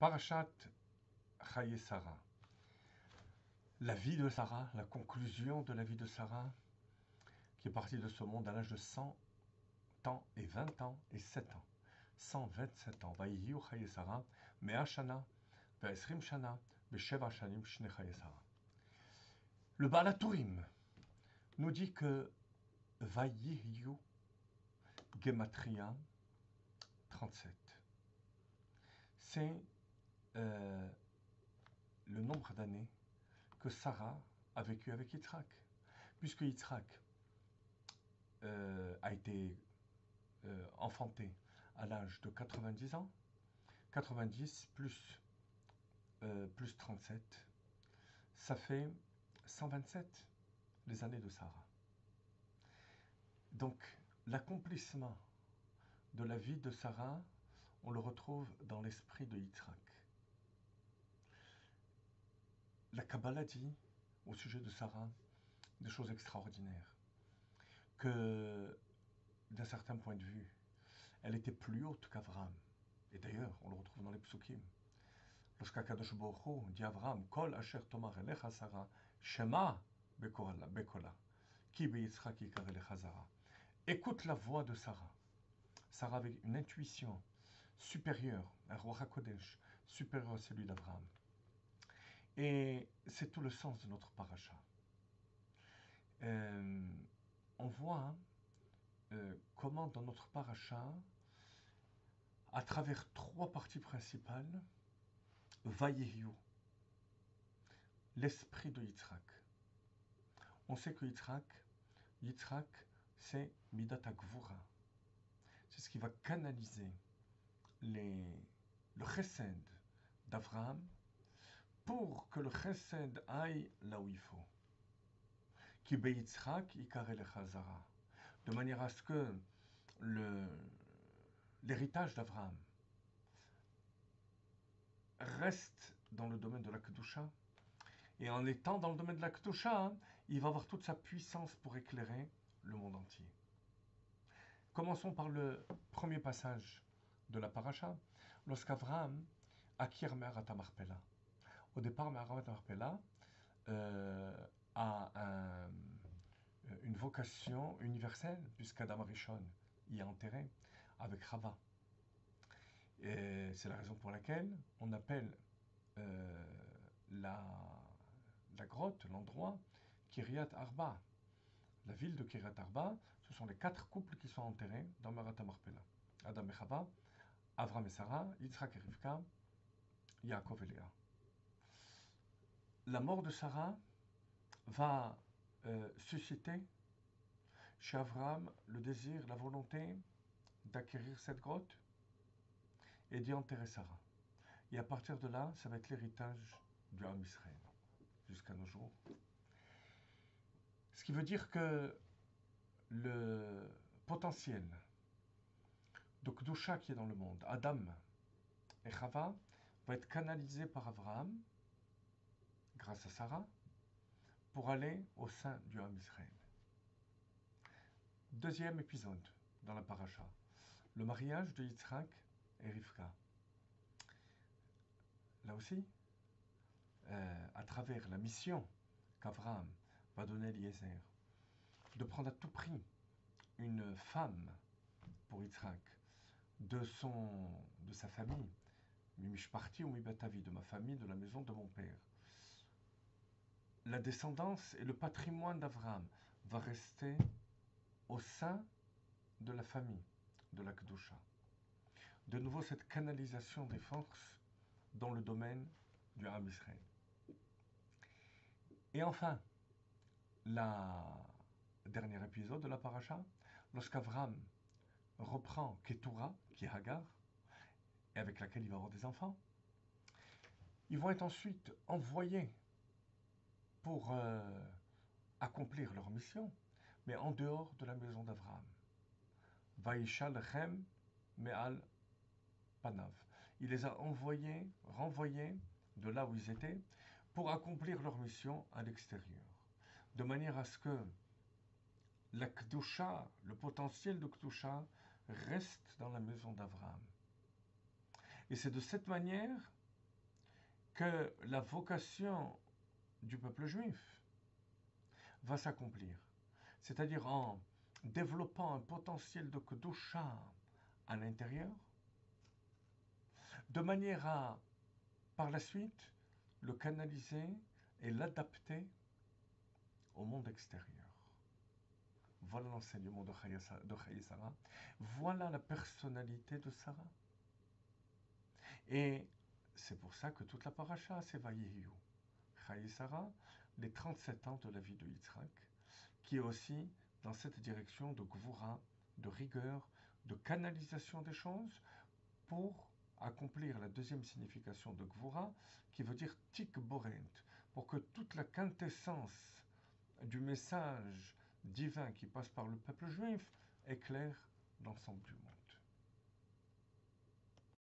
Parashat Chaye Sarah. La vie de Sarah, la conclusion de la vie de Sarah, qui est partie de ce monde à l'âge de 100 ans et 20 ans et 7 ans. 127 ans. Vayiyu Chaye Sarah, Mea Shana, Ve'esrim Shana, Ve'sheva Shanim Shne Chaye Sarah. Le Baal HaTurim nous dit que Vayiyu Gematria 37. C'est le nombre d'années que Sarah a vécu avec Yitzhak. Puisque Yitzhak a été enfanté à l'âge de 90 ans, 90 plus 37, ça fait 127 les années de Sarah. Donc l'accomplissement de la vie de Sarah, on le retrouve dans l'esprit de Yitzhak. La Kabbalah dit au sujet de Sarah des choses extraordinaires, que d'un certain point de vue, elle était plus haute qu'Avram. Et d'ailleurs, on le retrouve dans les psukim. Lorsqu'Akadosh Baruch Hu dit à Avram, Kol asher tomar elecha Sarah, Shema bekola, ki beyitzchak yikar elecha Zara. Écoute la voix de Sarah. Sarah avec une intuition supérieure, un roi HaKodesh, supérieur à celui d'Avram. Et c'est tout le sens de notre paracha. On voit comment dans notre paracha, à travers trois parties principales, Vayehu, l'esprit de Yitzhak. On sait que Yitzhak, c'est Midat HaGvura. C'est ce qui va canaliser le chesed d'Avraham pour que le chesed aille là où il faut. Ki beyitzchak yikare lecha zara. De manière à ce que l'héritage d'Avraham reste dans le domaine de la Kedusha. Et en étant dans le domaine de la Kedusha, il va avoir toute sa puissance pour éclairer le monde entier. Commençons par le premier passage de la paracha, lorsqu'Avraham acquiert Me'arat HaMachpelah. Au départ, Me'arat HaMachpelah a une vocation universelle, puisqu'Adam Rishon y est enterré avec Chava. Et c'est la raison pour laquelle on appelle la grotte, l'endroit, Kiryat Arba. La ville de Kiryat Arba, ce sont les 4 couples qui sont enterrés dans Me'arat HaMachpelah. Adam et Chava, Avram et Sarah, Yitzhak et Rivka, Yaakov et Léa. La mort de Sarah va susciter chez Avram le désir, la volonté d'acquérir cette grotte et d'y enterrer Sarah. Et à partir de là, ça va être l'héritage du Ham Israël jusqu'à nos jours. Ce qui veut dire que le potentiel de Kedusha qui est dans le monde, Adam et Chava, va être canalisé par Avraham, grâce à Sarah, pour aller au sein du Ham Israël. Deuxième épisode dans la paracha, le mariage de Yitzhak et Rivka. Là aussi, à travers la mission qu'Avraham va donner à Eliezer, de prendre à tout prix une femme pour Yitzhak, de sa famille, Mimishparti ou Mibatavi, de ma famille, de la maison de mon père. La descendance et le patrimoine d'Avraham va rester au sein de la famille, de la Kedusha. De nouveau, cette canalisation des forces dans le domaine du Ham Israël. Et enfin, le dernier épisode de la paracha, lorsqu'Avraham reprend Ketura, qui est Hagar, et avec laquelle il va avoir des enfants, ils vont être ensuite envoyés pour accomplir leur mission, mais en dehors de la maison d'Avraham. Vaishal Chem Me'al Panav. Il les a renvoyés de là où ils étaient, pour accomplir leur mission à l'extérieur. De manière à ce que la Kedusha, le potentiel de Kedusha, reste dans la maison d'Avraham. Et c'est de cette manière que la vocation du peuple juif va s'accomplir, c'est-à-dire en développant un potentiel de Kedusha à l'intérieur, de manière à, par la suite, le canaliser et l'adapter au monde extérieur. Voilà l'enseignement de Chayei Sarah. Voilà la personnalité de Sarah. Et c'est pour ça que toute la paracha, c'est Vayehiyu. Chayei Sarah, les 37 ans de la vie de Yitzhak, qui est aussi dans cette direction de Gvura, de rigueur, de canalisation des choses, pour accomplir la deuxième signification de Gvura, qui veut dire Tik Borent, pour que toute la quintessence du message divin qui passe par le peuple juif éclaire l'ensemble du monde.